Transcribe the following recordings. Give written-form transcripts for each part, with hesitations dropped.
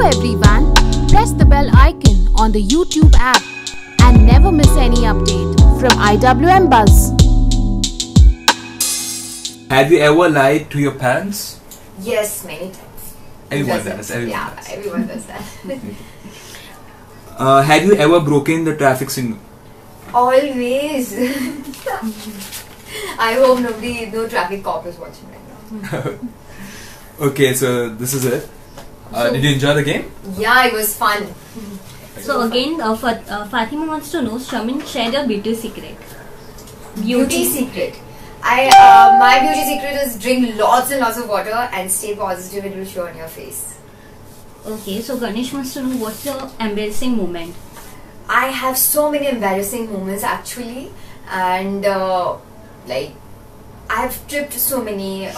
everyone, press the bell icon on the YouTube app and never miss any update from IWM Buzz. Have you ever lied to your parents? Yes, many times. Everyone does. Everyone does that. Have you ever broken the traffic signal? Always. I hope no traffic cop is watching right now. Okay, so this is it. Did you enjoy the game? Yeah, it was fun. So again, Fatima wants to know, Shamin, share your beauty secret. Beauty secret. My beauty secret is drink lots and lots of water and stay positive. It will show on your face. Okay, so Ganesh wants to know, what's your embarrassing moment? I have so many embarrassing moments actually, and like I have tripped so many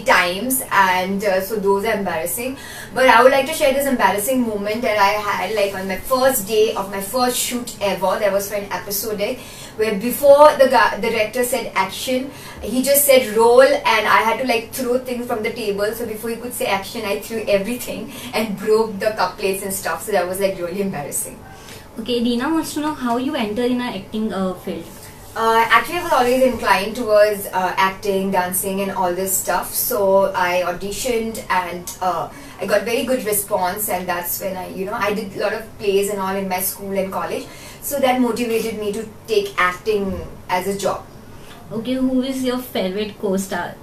times, and so those are embarrassing. But I would like to share this embarrassing moment that I had, like on my first day of my first shoot ever. That was for an episodic, where before the director said action, he just said roll, and I had to like throw things from the table. So before he could say action, I threw everything and broke the cup plates and stuff. So that was like really embarrassing. Okay, Dina wants to know how you enter in an acting field. Actually, I was always inclined towards acting, dancing and all this stuff. So I auditioned and I got very good response, and that's when I did a lot of plays and all in my school and college. So that motivated me to take acting as a job. Okay, who is your favorite co-star?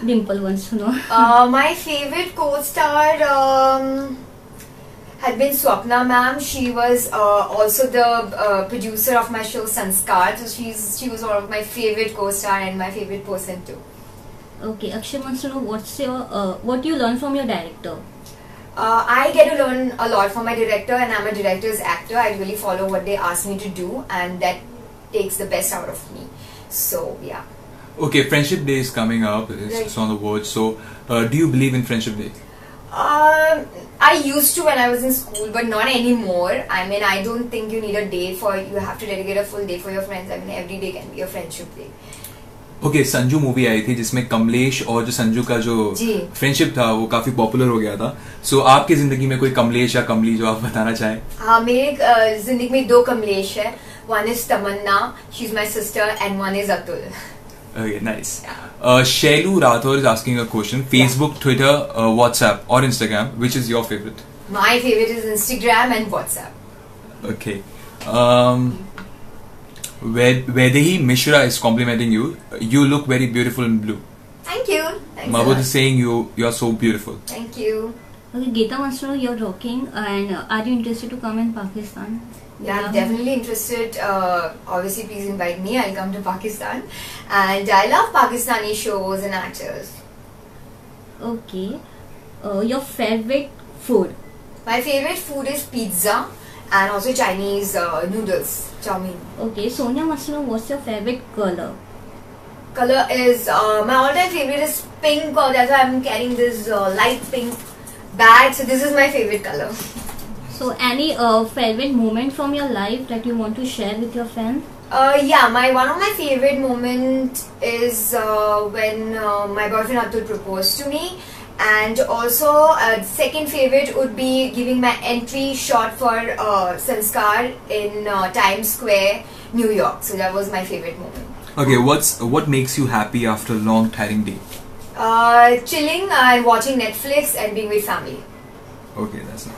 Dimple wants to know. My favorite co-star had been Swapna ma'am. She was also the producer of my show Sanskar. So she was one of my favorite co-star and my favorite person too. Okay, Akshay wants to know, what's your what you learn from your director? I get to learn a lot from my director, and I'm a director's actor. I really follow what they ask me to do, and that takes the best out of me. So yeah. Okay, Friendship Day is coming up. It's on the verge. So, do you believe in Friendship Day? I used to when I was in school, but not anymore. I mean, I don't think you need a day you have to dedicate a full day for your friends. I mean, every day can be a friendship day. Okay, Sanju movie आई थी जिसमें कमलेश और जो संजू का जो friendship था वो काफी पॉपुलर हो गया था. सो आपकी जिंदगी में कोई कमलेश या कमली जो आप बताना चाहें? हाँ, मेरे जिंदगी में दो कमलेश है. One is Tamanna, she's my sister, and one is Atul. Okay, nice. Shailu Rathore is asking a question. Facebook, Twitter, WhatsApp or Instagram, which is your favorite? My favorite is Instagram and WhatsApp. Okay. Vedehi Mishra is complimenting you. You look very beautiful in blue. Thank you. Thanks. Mabud is saying you are so beautiful. Thank you. Okay, Geeta wants to know, you're rocking, and are you interested to come in Pakistan? Yeah, I'm definitely interested. Obviously, please invite me. I'll come to Pakistan. And I love Pakistani shows and actors. Okay. Your favorite food? My favorite food is pizza and also Chinese noodles, chow mein. Okay, Sonia wants to know, what's your favorite color? Color is, my all-time favorite is pink. That's why I'm carrying this light pink bag. So this is my favorite color. So any favorite moment from your life that you want to share with your fans? Yeah, one of my favorite moments is when my boyfriend Atul proposed to me, and also second favorite would be giving my entry shot for Sanskar in Times Square, New York. So that was my favorite moment. Okay, what makes you happy after a long tiring day? Chilling and watching Netflix and being with family. Okay, that's nice.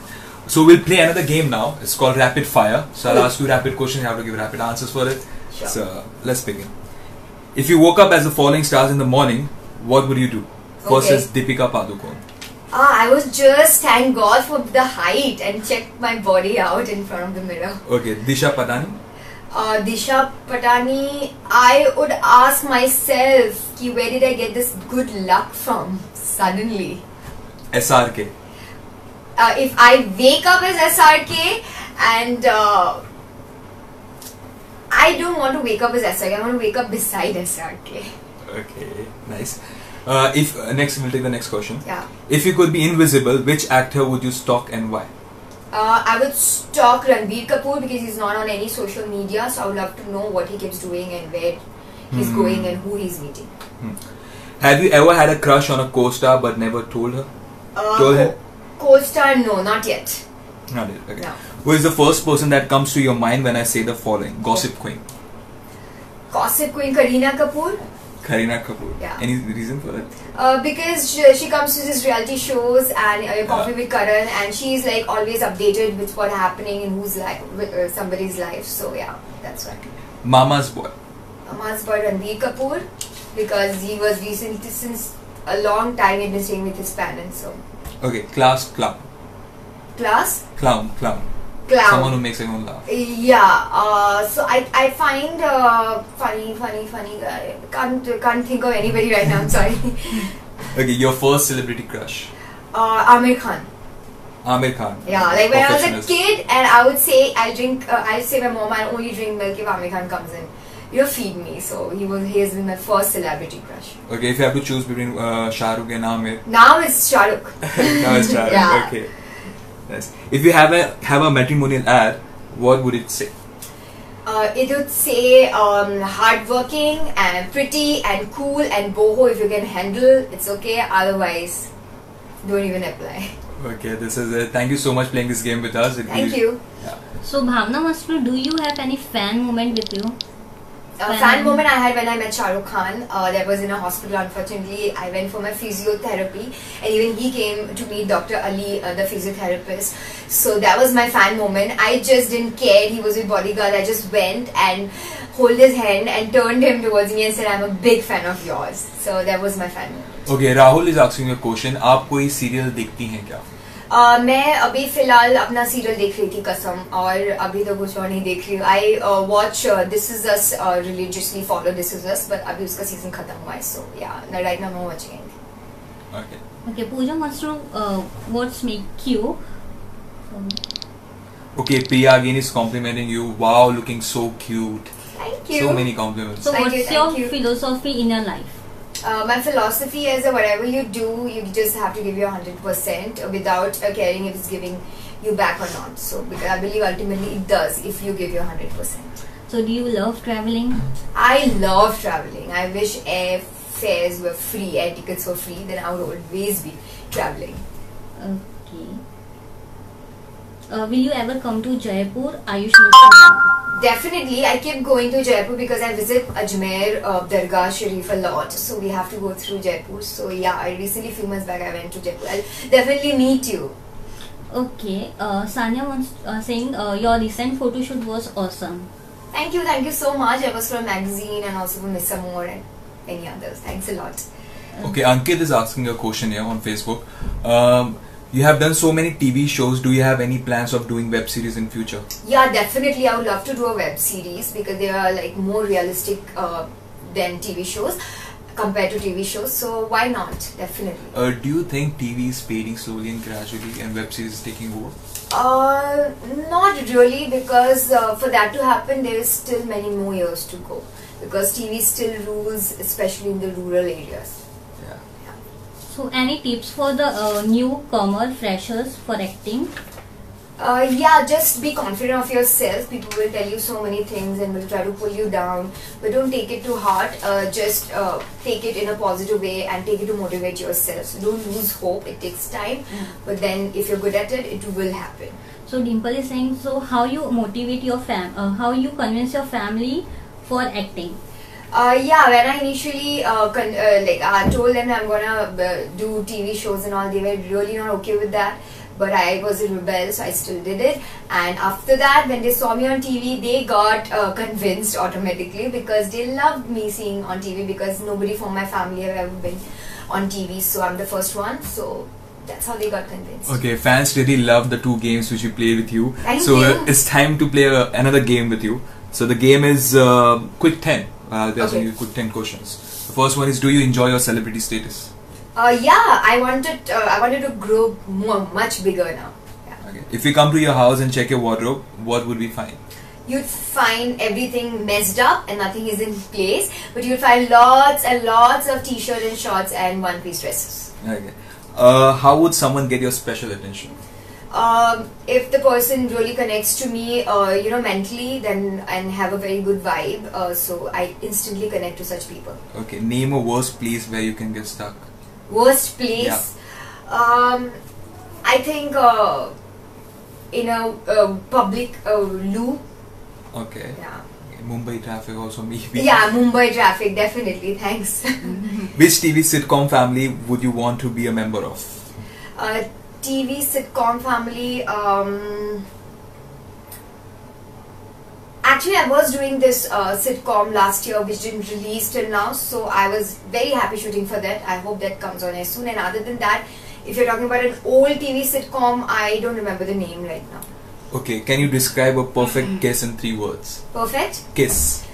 So we'll play another game now. It's called Rapid Fire. So I'll ask you rapid questions. You have to give rapid answers for it. Sure. So let's begin. If you woke up as the falling stars in the morning, what would you do? First is Deepika Padukone. I was just, thank God for the height, and checked my body out in front of the mirror. Okay, Disha Patani. Disha Patani, I would ask myself, where did I get this good luck from suddenly? SRK. If I wake up as SRK, and I don't want to wake up as SRK, I want to wake up beside SRK. Okay, nice. Next, we'll take the next question. Yeah. If you could be invisible, which actor would you stalk and why? I would stalk Ranbir Kapoor because he's not on any social media, so I would love to know what he keeps doing and where he's going and who he's meeting. Have you ever had a crush on a co-star but never told her? Told him? co-star, no, not yet. Not it. Okay. No. Who is the first person that comes to your mind when I say the following? Gossip Queen. Gossip Queen, Kareena Kapoor. Kareena Kapoor. Yeah. Any reason for that? Because she comes to these reality shows and Coffee with Karan, and she's like always updated with what's happening in whose life, somebody's life. So yeah, that's why. Mama's boy. Mama's boy Ranbir Kapoor, because he was recently, since a long time, he'd been staying with his parents. So. Okay, class clown. Class? Clown. Clown. Someone who makes everyone laugh. Yeah. So I find funny guy. Can't think of anybody right now. I'm sorry. Okay, your first celebrity crush. Amir Khan. Amir Khan. Yeah, like when I was a kid, and I would say I'd say my mom, I only drink milk if Amir Khan comes in. Feed me. So he has been my first celebrity crush. Okay, if you have to choose between Shah Rukh and Amir. Now it's Shah Rukh. Now it's Shah Rukh. Yeah. Okay. Nice. If you have a matrimonial ad, what would it say? It would say hardworking and pretty and cool and boho. If you can handle, it's okay. Otherwise, don't even apply. Okay, this is it. Thank you so much for playing this game with us. Thank you. Yeah. So Bhavna Master, do you have any fan moment with you? Fan moment I had when I met Shah Rukh Khan. That was in a hospital. Unfortunately, I went for my physiotherapy, and even he came to meet Dr. Ali, the physiotherapist. So that was my fan moment. I just didn't care. He was with bodyguard. I just went and hold his hand and turned him towards me and said, "I'm a big fan of yours." So that was my fan moment. Okay, Rahul is asking you a question. आप कोई serial देखती हैं क्या? मैं अभी फिलहाल अपना serial देख रही थी कसम, और अभी तो कुछ और नहीं देख रही हूँ. I watch this is us religiously, follow this is us, but अभी उसका सीजन खत्म हुआ है. सो या right now know watching anything. Okay, Pooja Master, what's make you? Okay, Priya again is complimenting you. Wow, looking so cute. Thank you. So many compliments. So Thank what's you, your thank you. philosophy in your life? My philosophy is that whatever you do, you just have to give your 100% without caring if it's giving you back or not. So because I believe ultimately it does if you give your 100%. So do you love traveling? I love traveling. I wish airfares were free, air tickets were free, then I would always be traveling. Okay. Will you ever come to Jaipur? Ayush Mishra. Definitely, I keep going to Jaipur because I visit Ajmer, Dargah Sharif a lot. So we have to go through Jaipur. So yeah, I recently, few months back, I went to Jaipur. I'll definitely meet you. Okay. Sanya was saying your recent photo shoot was awesome. Thank you so much. I was for a magazine and also for Miss Amore and many others. Thanks a lot. Okay, Ankit is asking a question here on Facebook. You have done so many TV shows. Do you have any plans of doing web series in future? Yeah, definitely. I would love to do a web series because they are like more realistic than TV shows compared to TV shows. So why not? Definitely. Do you think TV is fading slowly and gradually, and web series is taking over? Not really, because for that to happen, there is still many more years to go. Because TV still rules, especially in the rural areas. So any tips for the newcomer freshers for acting? Yeah, just be confident of yourself. People will tell you so many things and will try to pull you down, but don't take it to heart. Just take it in a positive way and take it to motivate yourself. So don't lose hope. It takes time, but then if you're good at it, it will happen. So Dimple is saying, so how you motivate your how you convince your family for acting? Yeah, when I initially I told them I'm gonna do TV shows and all, they were really not okay with that. But I was a rebel, so I still did it. And after that, when they saw me on TV, they got convinced automatically because they loved me seeing on TV, because nobody from my family have ever been on TV. So I'm the first one. So that's how they got convinced. Okay, fans really love the two games which we play with you. Thank so you. It's time to play another game with you. So the game is Quick 10. There's Okay. only quick 10 questions. The first one is, do you enjoy your celebrity status? Yeah, I wanted to grow much bigger now. Yeah. Okay. If we come to your house and check your wardrobe, what would we find? You'd find everything messed up and nothing is in place, but you'd find lots and lots of t-shirts and shorts and one-piece dresses. Okay. How would someone get your special attention? If the person really connects to me, mentally, then and have a very good vibe, so I instantly connect to such people. Okay. Name a worst place where you can get stuck. Worst place? Yeah. I think in a public loo. Okay. Yeah. Mumbai traffic also maybe. Yeah, Mumbai traffic, definitely. Thanks. Which TV sitcom family would you want to be a member of? TV sitcom family. Actually, I was doing this sitcom last year, which didn't release till now. So I was very happy shooting for that. I hope that comes on as soon. And other than that, if you're talking about an old TV sitcom, I don't remember the name right now. Okay, can you describe a perfect kiss in 3 words? Perfect? Kiss.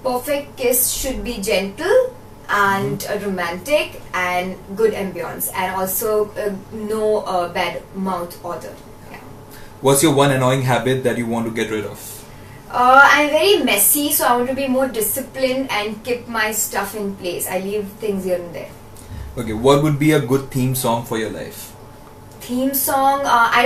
Perfect kiss should be gentle and romantic and good ambience, and also no bad mouth odor. Yeah. What's your one annoying habit that you want to get rid of? I'm very messy, so I want to be more disciplined and keep my stuff in place. I leave things here and there. Okay, what would be a good theme song for your life? Theme song, I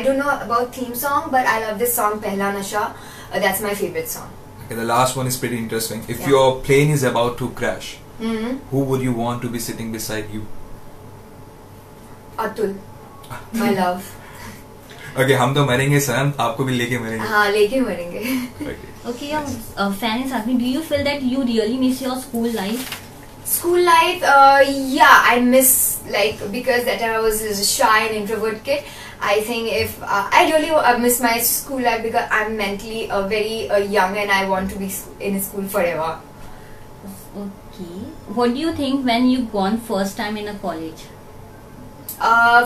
don't know about theme song, but I love this song Pehla Nasha. That's my favorite song. Okay, the last one is pretty interesting. If Yeah. your plane is about to crash, Mm-hmm. who would you want to be sitting beside you? Atul, my love. Okay, हम तो मरेंगे sir, आपको भी लेके मरेंगे. हाँ, लेके मरेंगे. Okay. Okay, your fan is asking, do you feel that you really miss your school life? School life, yeah, I miss, because that I was a shy and introvert kid. I think if I really miss my school life because I'm mentally very young and I want to be in school forever. Okay. What do you think when you gone first time in a college?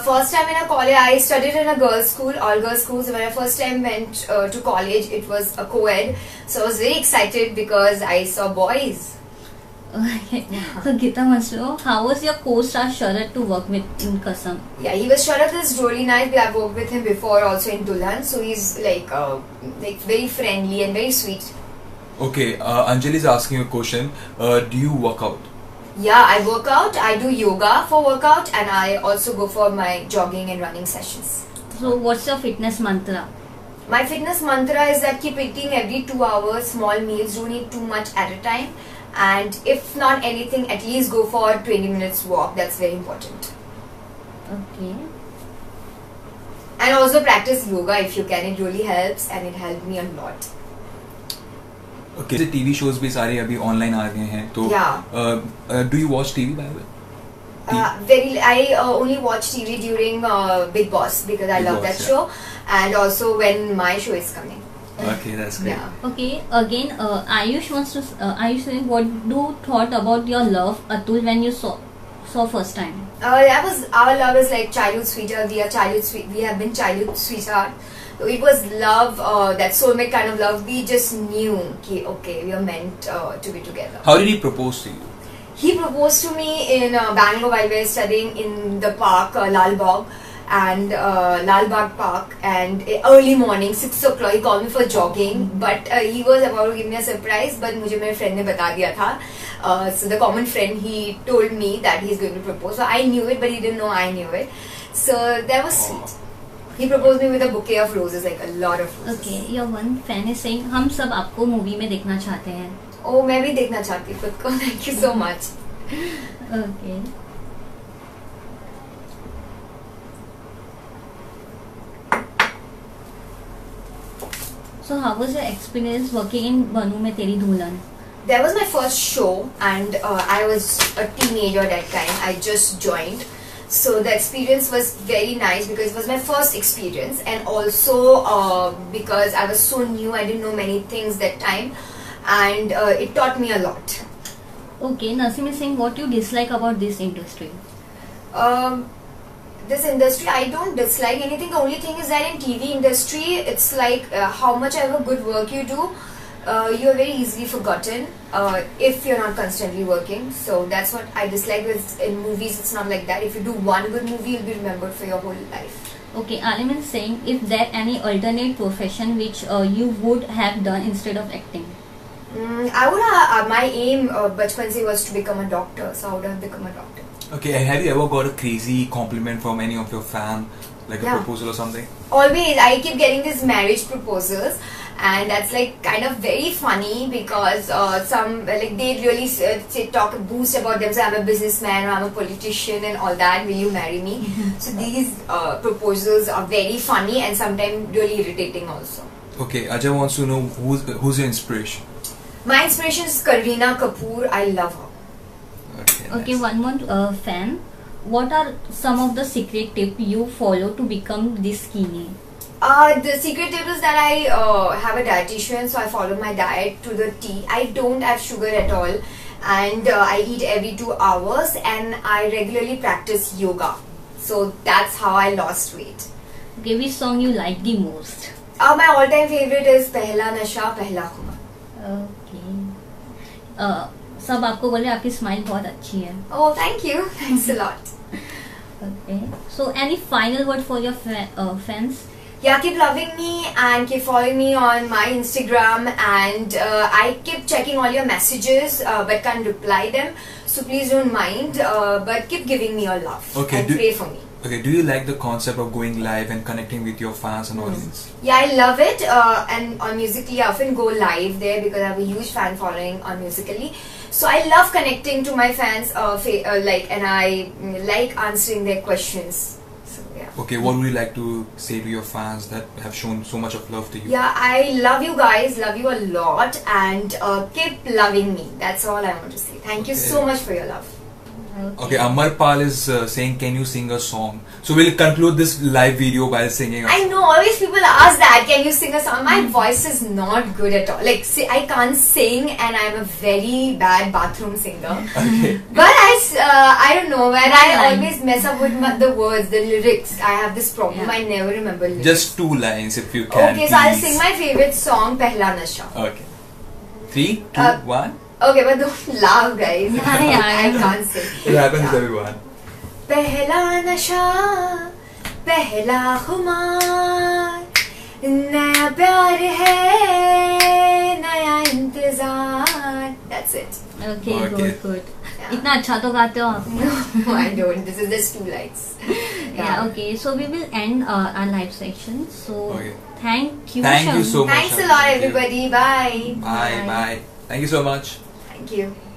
First time in a college, I studied in a girls' school, all girls' schools. When I first time went to college, it was a co-ed. So I was very excited because I saw boys. Okay. So Geeta wants to know, how was your co-star Sharat to work with in Kasam? Yeah, he was Sharat is really nice. I've worked with him before also in Dulhan. So he's like very friendly and very sweet. Okay, Anjali is asking you a question. Do you work out? Yeah, I work out. I do yoga for workout, and I also go for my jogging and running sessions. So what's your fitness mantra? My fitness mantra is that keep eating every 2 hours, small meals, don't eat too much at a time. And if not anything, at least go for 20 minutes walk. That's very important. Okay. And also practice yoga if you can. It really helps, and it helped me a lot. Okay. जैसे TV shows भी सारे अभी online आ गए हैं तो Yeah. Do you watch TV by the way? I only watch TV during Big Boss because I Big love Boss, that yeah. show, and also when my show is coming. Okay, that's great. Yeah. Okay, again, Ayush wants to. Ayush saying, what do you thought about your love, Atul, when you saw first time? Our love is like childhood sweetheart. We have been childhood sweetheart. So it was love, that soulmate kind of love. We just knew, okay, we are meant to be together. How did he propose to you? He proposed to me in Bangalore while we were studying in the park, Lal Bagh. And Lal Bagh Park, and early morning 6 o'clock he called me for jogging, but he was about to give me a surprise, but मुझे मेरे friend ने बता दिया था. So the common friend, he told me that he's going to propose. So I knew it, but he didn't know I knew it. So that was sweet. He proposed me with a bouquet of roses, like a lot of roses. Okay, your one fan is saying, हम सब आपको movie में देखना चाहते हैं. Oh, मैं भी देखना चाहती हूँ खुद को. Thank you so much. Okay. So how was your experience working in Banu Mein Teri Dulan? That was my first show, and I was a teenager that time. I just joined. So the experience was very nice because it was my first experience, and also because I was so new, I didn't know many things that time, and it taught me a lot. Okay, Nasim is saying, what you dislike about this industry? This industry, I don't dislike anything. The only thing is that in TV industry, it's like how much ever good work you do, you are very easily forgotten if you're not constantly working. So that's what I dislike. With in movies, it's not like that. If you do one good movie, you'll be remembered for your whole life. Okay, Alim is saying, if there any alternate profession which you would have done instead of acting? I would have, my aim bachpan se was to become a doctor, so I would have become a doctor. Okay, and have you ever got a crazy compliment from any of your fam, like a Yeah. proposal or something? Always, I keep getting these marriage proposals, and that's like kind of very funny because some like they really say talk boost about themselves. I'm a businessman, or I'm a politician, and all that. Will you marry me? So these proposals are very funny and sometimes really irritating also. Okay, Ajay wants to know who's your inspiration. My inspiration is Kareena Kapoor. I love her. Okay, Okay, nice. one more fan. What are some of the secret tips you follow to become this skinny? The secret tip is that I have a dietitian, so I follow my diet to the T. I don't have sugar at all, and I eat every 2 hours, and I regularly practice yoga. So that's how I lost weight. Okay, which song you like the most? My all-time favorite is Pehla Nasha Pehla Khuma. Okay. सब आपको बोले आपकी smile बहुत अच्छी है. Oh, thank you. Thanks a lot. Okay. So any final word for your fans? Yeah, keep loving me and keep following me on my Instagram, and I keep checking all your messages but can't reply them, so please don't mind, but keep giving me your love. Okay, and pray for me. Okay, do you like the concept of going live and connecting with your fans and audience? Yeah, I love it, and on Musical.ly I often go live there because I have a huge fan following on Musical.ly. So I love connecting to my fans, and I like answering their questions. So yeah. Okay, what would you like to say to your fans that have shown so much of love to you? Yeah, I love you guys, love you a lot, and keep loving me. That's all I want to say. Thank you Okay. so much for your love. Okay, Amarpal is saying, can you sing a song? So we'll conclude this live video by singing a I know always people ask that, can you sing a song? My voice is not good at all. Like, I can't sing, and I'm a very bad bathroom singer. Okay. But I don't know, when I always mess up with the words, the lyrics. I have this problem. Yeah. I never remember lyrics. Just 2 lines if you can. Okay, so I'll please. sing my favorite song, Pehla Nasha. Okay. 3, 2, 1. Okay, but don't laugh, guys. Yeah, I can't sing. It happens to everyone. पहला नशा पहला खुमार नया प्यार है नया इंतजार. That's it. Okay, Okay. good. Yeah. इतना अच्छा तो गाते हो आप. No, I don't. This is just 2 lines. Yeah, okay. So we will end our live section. So Okay. thank you. Thank you Shan. so much. Thanks a lot, Thank you. everybody. Bye. Bye, bye. Thank you so much. Thank you.